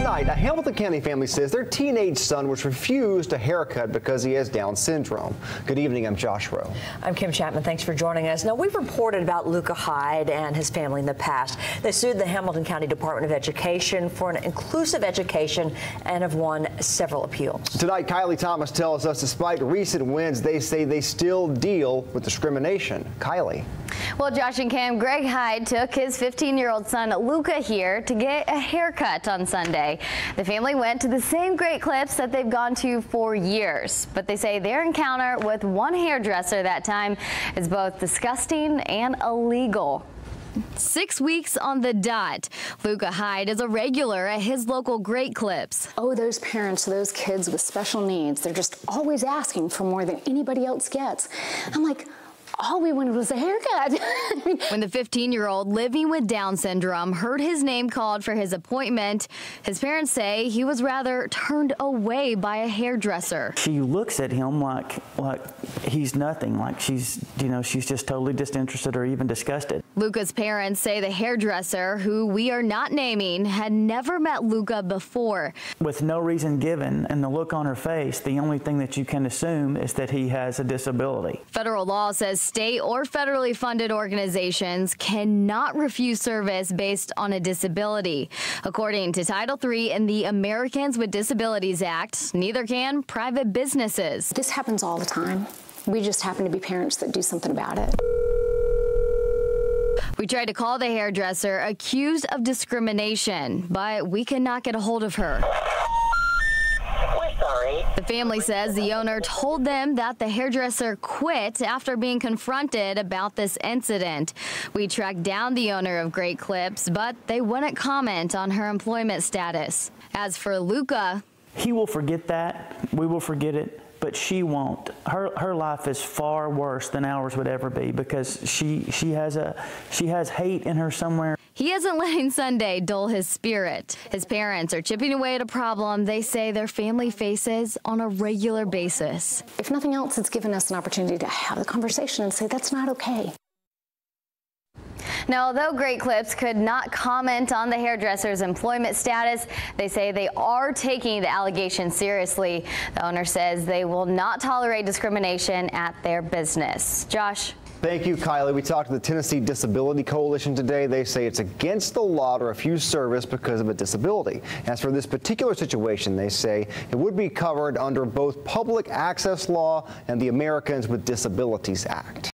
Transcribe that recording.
Tonight, a Hamilton County family says their teenage son was refused a haircut because he has Down syndrome. Good evening, I'm Josh Rowe. I'm Kim Chapman. Thanks for joining us. Now, we've reported about Luca Hyde and his family in the past. They sued the Hamilton County Department of Education for an inclusive education and have won several appeals. Tonight, Kylie Thomas tells us despite recent wins, they say they still deal with discrimination. Kylie. Well, Josh and Kim, Greg Hyde took his 15-year-old son Luca here to get a haircut on Sunday. The family went to the same Great Clips that they've gone to for years, but they say their encounter with one hairdresser that time is both disgusting and illegal. 6 weeks on the dot. Luca Hyde is a regular at his local Great Clips. Oh, those parents, those kids with special needs, they're just always asking for more than anybody else gets. I'm like, all we wanted was a haircut. When the 15-year-old living with Down syndrome heard his name called for his appointment, his parents say he was rather turned away by a hairdresser. She looks at him like he's nothing, like she's just totally disinterested or even disgusted. Luca's parents say the hairdresser, who we are not naming, had never met Luca before. With no reason given and the look on her face, the only thing that you can assume is that he has a disability. Federal law says state or federally funded organizations cannot refuse service based on a disability. According to Title III in the Americans with Disabilities Act, neither can private businesses. This happens all the time. We just happen to be parents that do something about it. We tried to call the hairdresser accused of discrimination, but we could not get a hold of her. The family says the owner told them that the hairdresser quit after being confronted about this incident. We tracked down the owner of Great Clips, but they wouldn't comment on her employment status. As for Luca, he will forget that. We will forget it. But she won't. Her life is far worse than ours would ever be because she has hate in her somewhere. He isn't letting Sunday dull his spirit. His parents are chipping away at a problem they say their family faces on a regular basis. If nothing else, it's given us an opportunity to have the conversation and say that's not okay. Now, although Great Clips could not comment on the hairdresser's employment status, they say they are taking the allegation seriously. The owner says they will not tolerate discrimination at their business. Josh. Thank you, Kylie. We talked to the Tennessee Disability Coalition today. They say it's against the law to refuse service because of a disability. As for this particular situation, they say it would be covered under both public access law and the Americans with Disabilities Act.